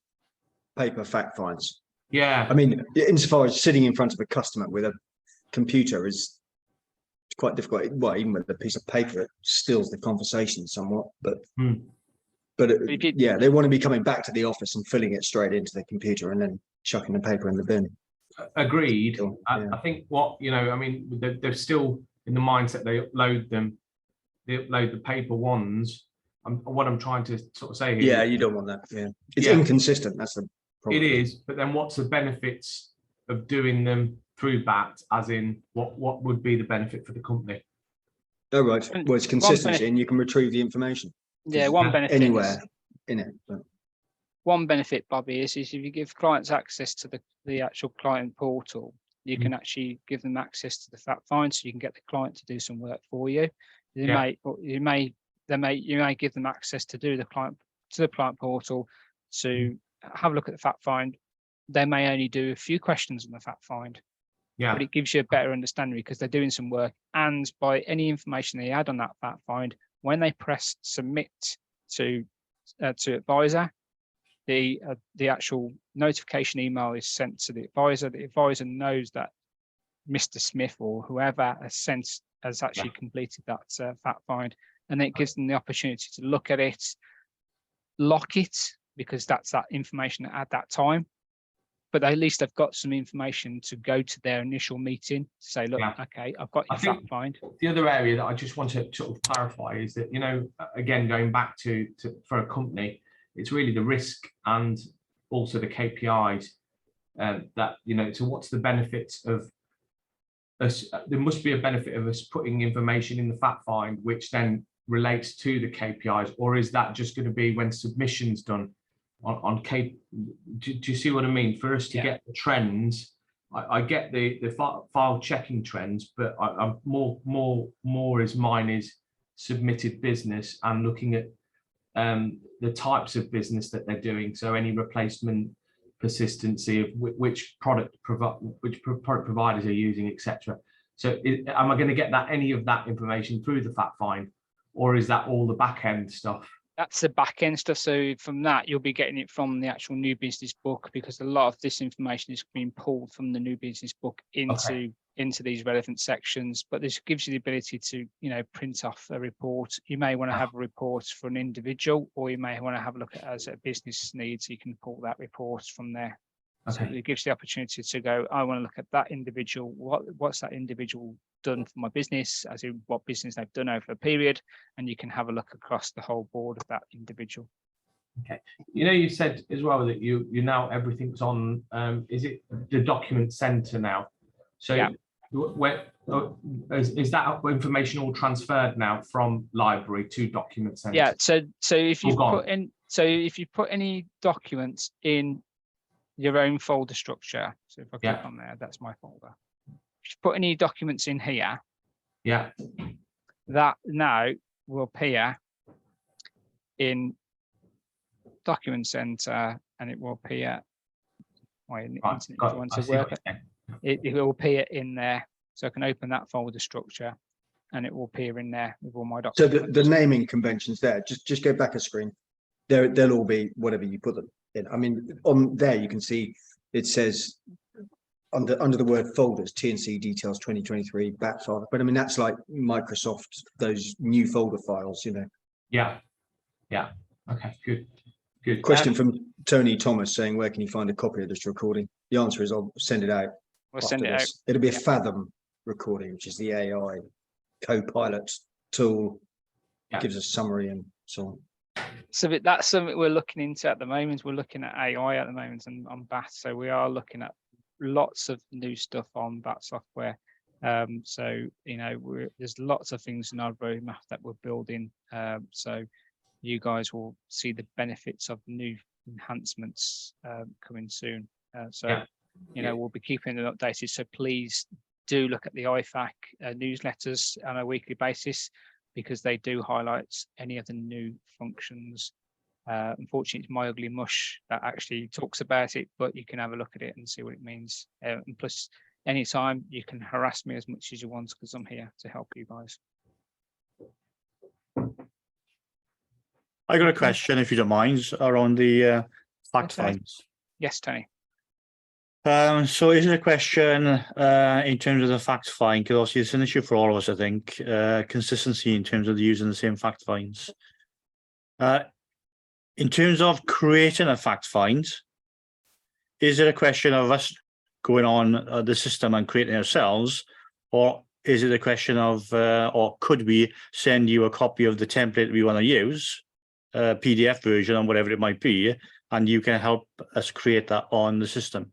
paper fact finds. Yeah. I mean, insofar as sitting in front of a customer with a computer is quite difficult. Well, even with a piece of paper, it stills the conversation somewhat. But yeah, they want to be coming back to the office and filling it straight into the computer and then chucking the paper in the bin. Agreed. Still, I, yeah. I think what, I mean, they're still in the mindset they upload the paper ones. What I'm trying to sort of say here. Yeah, you don't want that. Yeah, it's Yeah. inconsistent. That's the problem. It is, but then what's the benefits of doing them through BAT? As in, what would be the benefit for the company? Oh, right. And Well, it's consistency, and you can retrieve the information. Yeah, one benefit Anywhere in it. But one benefit, Bobby, is if you give clients access to the actual client portal, you can actually give them access to the fact find, so you can get the client to do some work for you. You may give them access to do the client portal to have a look at the fact find. They may only do a few questions on the fact find, but it gives you a better understanding because they're doing some work. And by any information they add on that fact find, when they press submit to advisor, the actual notification email is sent to the advisor. The advisor knows that Mr. Smith or whoever has actually completed that fact find, and it gives them the opportunity to look at it, lock it, because that's that information at that time. But at least they've got some information to go to their initial meeting to say, look, okay, I've got your fact find. The other area that I just want to sort of clarify is that, again, going back to for a company, it's really the risk and also the KPIs that, so what's the benefits of us? There must be a benefit of us putting information in the fact find, which then relates to the KPIs, or is that just going to be when submission's done on do you see what I mean? For us to get the trends, I get the file checking trends, but I'm more is mine is submitted business and looking at the types of business that they're doing. So any replacement, persistency of which product providers are using, etc. So am I going to get any of that information through the fact find, or is that all the back end stuff? That's the back end stuff. So from that, you'll be getting it from the actual new business book, because a lot of this information is being pulled from the new business book into these relevant sections. But this gives you the ability to, print off a report. You may want to have a report for an individual, or you may want to have a look at it as a business need. So you can pull that report from there. So it gives you the opportunity to go, I want to look at that individual. What's that individual done for my business, as in what business they've done over a period, and you can have a look across the whole board of that individual. Okay. You said as well that you now everything's on. Is it the document center now? So where is that information all transferred now from library to document center? Yeah. So if you put any documents in your own folder structure, so if I click on there, that's my folder. If you put any documents in here, that now will appear in Document Center, and it will appear. It will appear in there, so I can open that folder structure, and it will appear in there with all my documents. So the naming conventions there. Just go back a screen. They'll all be whatever you put them in. I mean, on there you can see it says under the word folders, TNC details 2023 BAT file. But I mean, that's like Microsoft, those new folder files, Yeah. Okay, good. Question from Tony Thomas saying, where can you find a copy of this recording? The answer is I'll send it out. We'll send it out. It'll be a Fathom recording, which is the AI co-pilot tool. Gives a summary and so on. So that's something we're looking into at the moment. We're looking at AI at the moment and on BAT. So we are looking at lots of new stuff on BAT software. So there's lots of things in our roadmap that we're building. So you guys will see the benefits of new enhancements coming soon. We'll be keeping them updated. So please do look at the IFAC newsletters on a weekly basis, because they do highlight any of the new functions. Unfortunately, it's My Ugly Mush that actually talks about it, but you can have a look at it and see what it means. And plus, anytime you can harass me as much as you want, because I'm here to help you guys. I got a question, if you don't mind, around the fact finds. Yes, Tony. So is it a question in terms of the fact find? Because obviously it's an issue for all of us, I think. Consistency in terms of using the same fact finds. In terms of creating a fact find, is it a question of us going on the system and creating ourselves, or is it a question of, or could we send you a copy of the template we want to use, PDF version or whatever it might be, and you can help us create that on the system?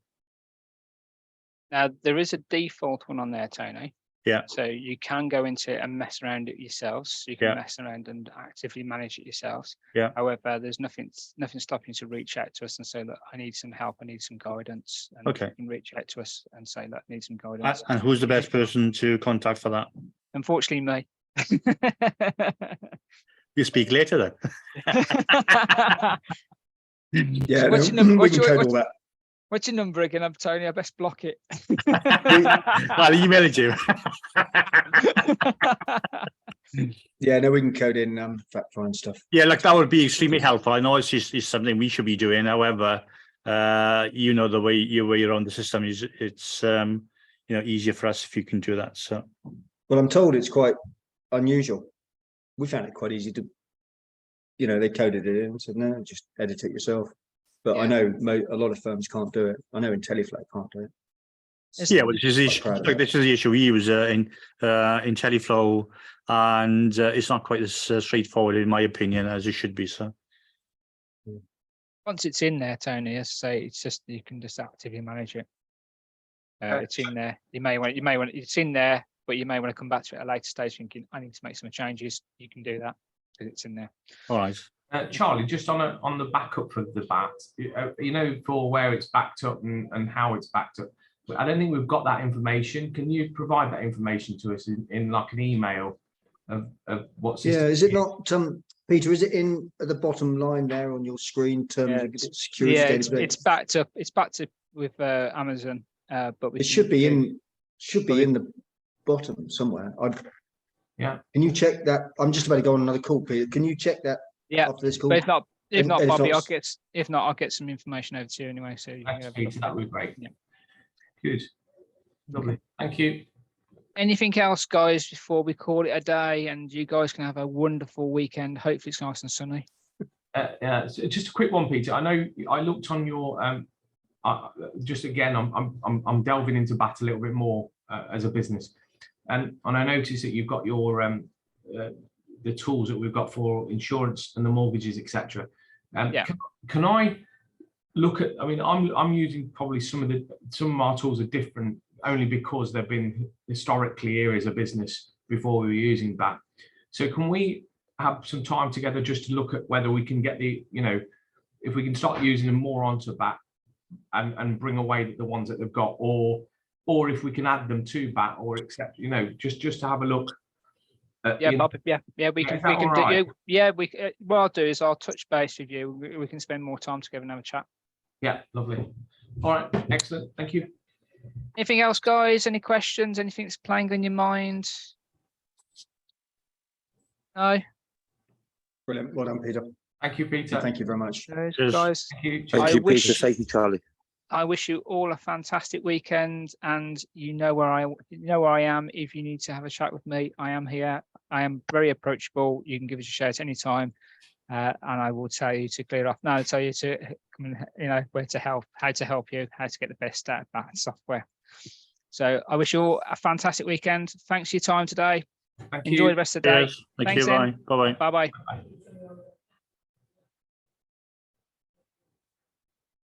Now, there is a default one on there, Tony. Yeah. So you can go into it and mess around it yourselves. You can Yeah. mess around and actively manage it yourselves. Yeah. However, there's nothing stopping you to reach out to us and say, look, I need some help, I need some guidance. And Okay. you can reach out to us and say, look, I need some guidance. And who's the best person to contact for that? Unfortunately, me. You speak later then. Yeah, What's no, your number? we can code all that. What's your number again? I'm Tony. I best block it. I'll email it to you. Yeah, no, we can code in fact find stuff. Yeah, like that would be extremely helpful. I know it's something we should be doing. However, you know, the way you're on the system is it's easier for us if you can do that. So, Well, I'm told it's quite unusual. We found it quite easy to, they coded it in and said, no, just edit it yourself. But I know a lot of firms can't do it. I know IntelliFlow can't do it. yeah, well, this is the issue we use in IntelliFlow, and it's not quite as straightforward, in my opinion, as it should be. So, once it's in there, Tony, as I say, it's just you can just actively manage it. It's in there. You may want. It's in there, but you may want to come back to it at a later stage, thinking I need to make some changes. You can do that because it's in there. all right. Charlie, just on the backup of the bat, for where it's backed up and how it's backed up. I don't think we've got that information. Can you provide that information to us in like an email of what's? Yeah, is it not, Peter? Is it in at the bottom line there on your screen? Terms of security. Yeah, database? it's backed up. It's backed up with Amazon, but It should be in the bottom somewhere. Yeah. Can you check that? I'm just about to go on another call, Peter. Can you check that? Yeah. After this call. But if not, And Bobby, it's I'll get some information over to you anyway. So you can Thanks, have a Peter, look. that would be great. Yeah. Good. Lovely. Thank you. Anything else, guys, before we call it a day? And you guys can have a wonderful weekend. Hopefully, it's nice and sunny. So just a quick one, Peter. I know I looked on your just again. I'm delving into BAT a little bit more as a business, and I noticed that you've got your the tools that we've got for insurance and the mortgages, etc. Can I look at? I mean, I'm using probably some of our tools are different only because they've been historically areas of business before we were using BAT. So can we have some time together just to look at whether we can get if we can start using them more onto BAT and bring away the ones that they've got, or if we can add them to BAT or accept, just to have a look. Bob, we can do. Right? What I'll do is I'll touch base with you. We can spend more time together and have a chat. Yeah, lovely. All right, excellent. Thank you. Anything else, guys? Any questions? Anything that's playing on your mind? No. Brilliant. Well done, Peter. Thank you, Peter. Thank you very much. Guys, Thank you. Thank you, Peter. Thank you, Charlie. I wish you all a fantastic weekend, and you know where I am. If you need to have a chat with me, I am here. I am very approachable. You can give us a shout anytime, and I will tell you to clear off. No, I'll tell you to come and where to help, how to help you, how to get the best out of that software. So I wish you all a fantastic weekend. Thanks for your time today. Thank Enjoy you. the rest of the day. Cheers. Thank you. Bye. Bye. Bye bye. Bye.